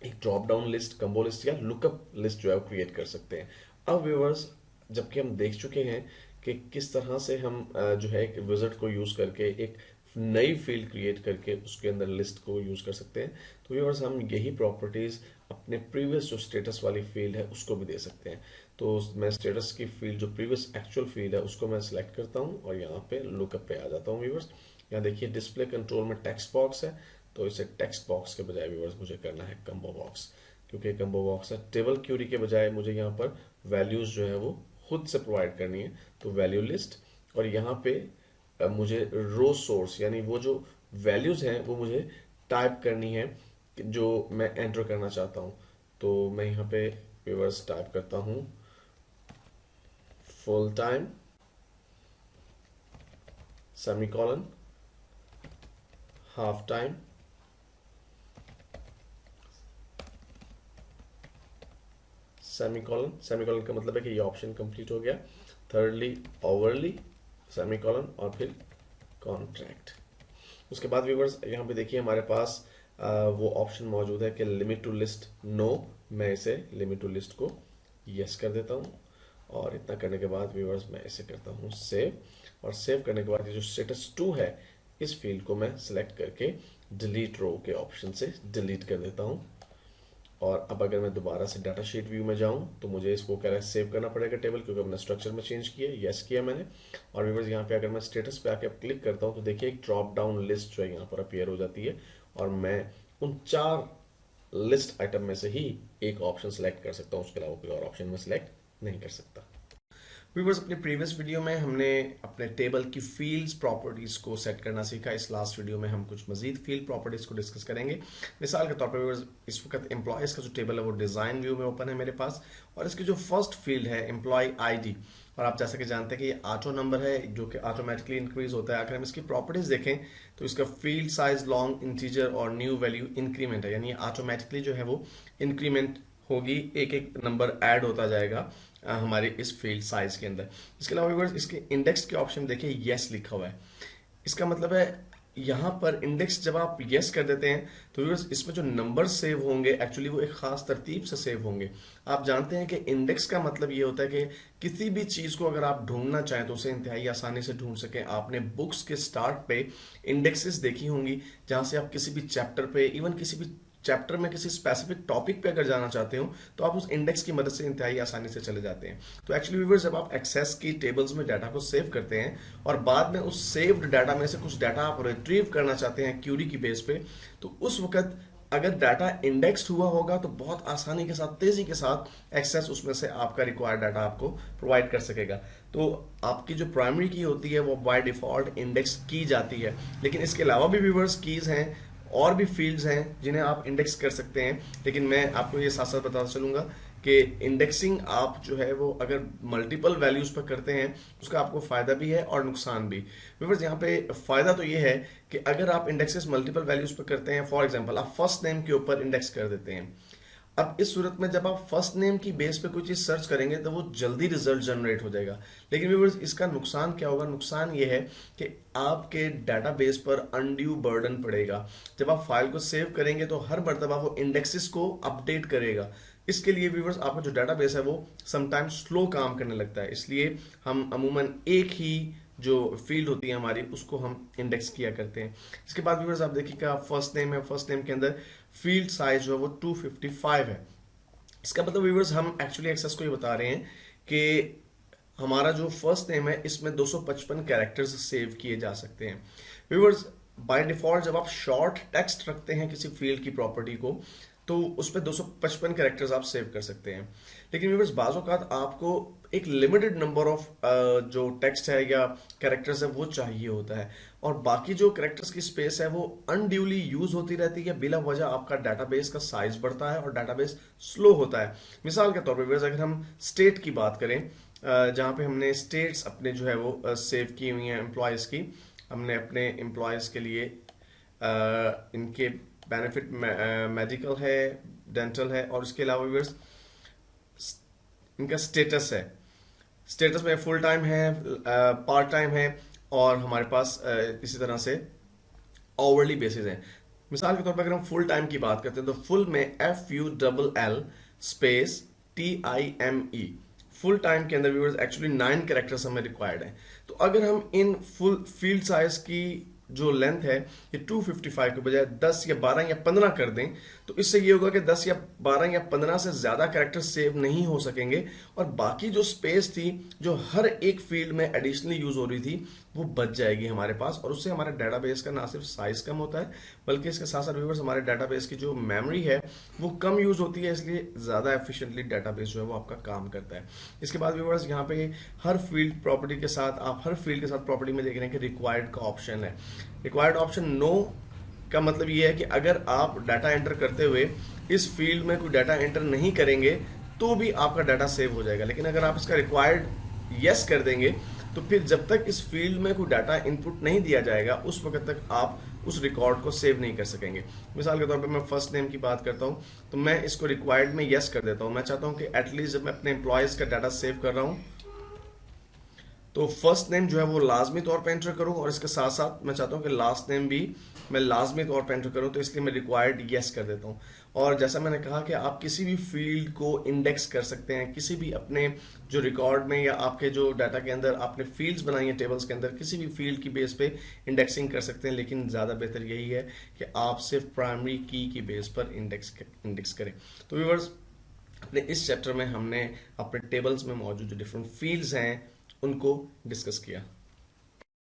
एक drop down list, combo list या लुकअप लिस्ट जो है वो क्रिएट कर सकते हैं। अब व्यूवर्स जबकि हम देख चुके हैं कि किस तरह से हम जो है एक विजिट को यूज करके एक नई फील्ड क्रिएट करके उसके अंदर लिस्ट को यूज कर सकते हैं, तो व्यूवर्स हम यही प्रॉपर्टीज अपने प्रीवियस जो स्टेटस वाली फील्ड है उसको भी दे सकते हैं। तो मैं स्टेटस की फील्ड जो प्रीवियस एक्चुअल फील्ड है उसको मैं सिलेक्ट करता हूँ और यहाँ पे लुकअप पे आ जाता हूँ व्यूवर्स। यहाँ देखिए डिस्प्ले कंट्रोल में टेक्स्ट बॉक्स है, तो इसे टेक्स्ट बॉक्स के बजाय व्यूवर्स मुझे करना है कम्बो बॉक्स, क्योंकि कम्बो बॉक्स है। टेबल क्यूरी के बजाय मुझे यहाँ पर वैल्यूज जो है वो खुद से प्रोवाइड करनी है, तो वैल्यू लिस्ट, और यहाँ पे मुझे रो सोर्स यानी वो जो वैल्यूज हैं वो मुझे टाइप करनी है जो मैं एंटर करना चाहता हूँ। तो मैं यहाँ पे व्यूवर्स टाइप करता हूँ full time semicolon half time semicolon, semicolon का मतलब है कि ये ऑप्शन कंप्लीट हो गया। थर्डली ओवरली सेमीकोलन और फिर कॉन्ट्रैक्ट। उसके बाद व्यूवर्स यहाँ पे देखिए हमारे पास वो ऑप्शन मौजूद है कि लिमिट टू लिस्ट नो। मैं इसे लिमिट टू लिस्ट को यस कर देता हूँ, और इतना करने के बाद व्यूवर्स मैं इसे करता हूँ सेव, और सेव करने के बाद ये जो स्टेटस 2 है इस फील्ड को मैं सिलेक्ट करके डिलीट रो के ऑप्शन से डिलीट कर देता हूँ। और अब अगर मैं दोबारा से डाटा शीट व्यू में जाऊं तो मुझे इसको कह रहा है सेव करना पड़ेगा टेबल, क्योंकि अपना स्ट्रक्चर में चेंज किया, यस किया मैंने। और व्यूअर्स यहाँ पे अगर मैं स्टेटस पे आके क्लिक करता हूं तो देखिए एक ड्रॉप डाउन लिस्ट जो है यहाँ पर अपीयर हो जाती है, और मैं उन 4 लिस्ट आइटम में से ही एक ऑप्शन सेलेक्ट कर सकता हूँ, उसके अलावा कोई और ऑप्शन में सेलेक्ट नहीं कर सकता। व्यूवर्स अपने प्रीवियस वीडियो में हमने अपने टेबल की फील्ड्स प्रॉपर्टीज को सेट करना सीखा। इस लास्ट वीडियो में हम कुछ मजीद फील्ड प्रॉपर्टीज को डिस्कस करेंगे। मिसाल के तौर पर व्यूवर्स इस वक्त एम्प्लॉयज का जो टेबल है वो डिजाइन व्यू में ओपन है मेरे पास, और इसकी जो फर्स्ट फील्ड है एम्प्लॉय आईडी, और आप जैसा कि जानते हैं कि ये ऑटो नंबर है जो कि ऑटोमेटिकली इंक्रीज होता है। अगर हम इसकी प्रॉपर्टीज देखें तो इसका फील्ड साइज लॉन्ग इंटीजर और न्यू वैल्यू इंक्रीमेंट है, यानी ऑटोमेटिकली जो है वो इंक्रीमेंट होगी, एक एक नंबर ऐड होता जाएगा हमारे इस फील्ड साइज के अंदर। इसके अलावा व्यूअर्स इसके इंडेक्स के ऑप्शन देखिए यस लिखा हुआ है, इसका मतलब है यहाँ पर इंडेक्स जब आप यस कर देते हैं तो व्यूअर्स इसमें जो नंबर सेव होंगे एक्चुअली वो एक खास तरतीब से सेव होंगे। आप जानते हैं कि इंडेक्स का मतलब ये होता है कि किसी भी चीज को अगर आप ढूंढना चाहें तो उसे इंतहाई आसानी से ढूंढ सकें। आपने बुक्स के स्टार्ट पे इंडेक्सेस देखी होंगी जहां से आप किसी भी चैप्टर पे, इवन किसी भी चैप्टर में किसी स्पेसिफिक टॉपिक पे अगर जाना चाहते हो तो आप उस इंडेक्स की मदद से इंतहाई आसानी से चले जाते हैं। तो एक्चुअली व्यूअर्स जब आप एक्सेस की टेबल्स में डाटा को सेव करते हैं और बाद में उस सेव्ड डाटा में से कुछ डाटा आप रिट्रीव करना चाहते हैं क्यूरी की बेस पे, तो उस वक्त अगर डाटा इंडेक्स्ड हुआ होगा तो बहुत आसानी के साथ, तेजी के साथ एक्सेस उसमें से आपका रिक्वायर्ड डाटा आपको प्रोवाइड कर सकेगा। तो आपकी जो प्राइमरी की होती है वो बाय डिफॉल्ट इंडेक्स की जाती है, लेकिन इसके अलावा भी व्यूअर्स कीज हैं और भी फील्ड्स हैं जिन्हें आप इंडेक्स कर सकते हैं। लेकिन मैं आपको ये साथ साथ बताता चलूंगा कि इंडेक्सिंग आप जो है वो अगर मल्टीपल वैल्यूज पर करते हैं उसका आपको फायदा भी है और नुकसान भी। व्यूअर्स यहाँ पे फायदा तो ये है कि अगर आप इंडेक्सेस मल्टीपल वैल्यूज पर करते हैं, फॉर एग्जांपल आप फर्स्ट नेम के ऊपर इंडेक्स कर देते हैं, अब इस सूरत में जब आप फर्स्ट नेम की बेस पे कोई चीज सर्च करेंगे तो वो जल्दी रिजल्ट जनरेट हो जाएगा। लेकिन व्यूअर्स इसका नुकसान क्या होगा? नुकसान ये है कि आपके डाटाबेस पर अनड्यू बर्डन पड़ेगा। जब आप फाइल को सेव करेंगे तो हर मर्तबा वो इंडेक्सेस को अपडेट करेगा। इसके लिए व्यूअर्स आपका जो डाटाबेस है वो समटाइम्स स्लो काम करने लगता है, इसलिए हम अमूमन एक ही जो फील्ड होती है हमारी उसको हम इंडेक्स किया करते हैं। इसके बाद व्यूअर्स आप देखिएगा फर्स्ट नेम है, फर्स्ट नेम के अंदर फील्ड साइज जो है वो 255 है। इसका मतलब व्यूअर्स हम एक्चुअली एक्सेस को ये बता रहे हैं कि हमारा जो फर्स्ट नेम है इसमें 255 कैरेक्टर्स सेव किए जा सकते हैं। व्यूअर्स बाय डिफॉल्ट जब आप शॉर्ट टेक्स्ट रखते हैं किसी फील्ड की प्रॉपर्टी को तो उस पर 255 कैरेक्टर्स आप सेव कर सकते हैं। लेकिन व्यूअर्स बाज़ औक़ात आपको एक लिमिटेड नंबर ऑफ जो टेक्स्ट है या कैरेक्टर्स है वो चाहिए होता है, और बाकी जो कैरेक्टर्स की स्पेस है वो अनड्यूली यूज होती रहती है, बिला वजह आपका डाटाबेस का साइज बढ़ता है और डाटाबेस स्लो होता है। मिसाल के तौर पर व्यूअर्स अगर हम स्टेट की बात करें, जहाँ पे हमने स्टेट्स अपने जो है वो सेव की हुई हैं एम्प्लॉयज़ की, हमने अपने एम्प्लॉयज़ के लिए इनके बेनिफिट मेडिकल है, डेंटल है, और इसके अलावा व्यूअर्स इनका स्टेटस है, स्टेटस में फुल टाइम है, पार्ट टाइम है, और हमारे पास इसी तरह से आवरली बेसिस है। मिसाल के तौर पर अगर हम फुल टाइम की बात करते हैं तो फुल में FULL space TIME, full time के अंदर व्यूअर्स एक्चुअली 9 कैरेक्टर्स हमें रिक्वायर्ड है। तो अगर हम इन फुल फील्ड साइज की जो लेंथ है ये 255 के बजाय 10 या 12 या 15 कर दें तो इससे ये होगा कि 10 या 12 या 15 से ज्यादा कैरेक्टर सेव नहीं हो सकेंगे, और बाकी जो स्पेस थी जो हर एक फील्ड में एडिशनली यूज हो रही थी वो बच जाएगी हमारे पास, और उससे हमारे डाटाबेस का ना सिर्फ साइज कम होता है बल्कि इसके साथ साथ व्यूअर्स हमारे डाटाबेस की जो मेमोरी है वो कम यूज होती है, इसलिए ज्यादा एफिशिएंटली डाटाबेस जो है वो आपका काम करता है। इसके बाद व्यूअर्स यहाँ पे हर फील्ड प्रॉपर्टी के साथ आप हर फील्ड के साथ प्रॉपर्टी में देख रहे हैं कि रिक्वायर्ड का ऑप्शन है। रिक्वायर्ड ऑप्शन नो का मतलब ये है कि अगर आप डाटा एंटर करते हुए इस फील्ड में कोई डाटा एंटर नहीं करेंगे तो भी आपका डाटा सेव हो जाएगा, लेकिन अगर आप इसका रिक्वायर्ड यस कर देंगे तो फिर जब तक इस फील्ड में कोई डाटा इनपुट नहीं दिया जाएगा उस वक्त तक आप उस रिकॉर्ड को सेव नहीं कर सकेंगे। मिसाल के तौर पे मैं फर्स्ट नेम की बात करता हूं तो मैं इसको रिक्वायर्ड में यस कर देता हूं। मैं चाहता हूं कि एटलीस्ट जब मैं अपने एम्प्लॉयज का डाटा सेव कर रहा हूं तो फर्स्ट नेम जो है वो लाजमी तौर पे एंटर करूं, और इसके साथ साथ मैं चाहता हूं कि लास्ट नेम भी मैं लाजमी तौर पे एंटर करूं, तो इसलिए मैं रिक्वायर्ड यस कर देता हूं। और जैसा मैंने कहा कि आप किसी भी फील्ड को इंडेक्स कर सकते हैं, किसी भी अपने जो रिकॉर्ड में या आपके जो डाटा के अंदर आपने फील्ड्स बनाई हैं टेबल्स के अंदर किसी भी फील्ड की बेस पे इंडेक्सिंग कर सकते हैं, लेकिन ज़्यादा बेहतर यही है कि आप सिर्फ प्राइमरी की बेस पर इंडेक्स करें। तो व्यूअर्स अपने इस चैप्टर में हमने अपने टेबल्स में मौजूद जो डिफरेंट फील्ड्स हैं उनको डिस्कस किया।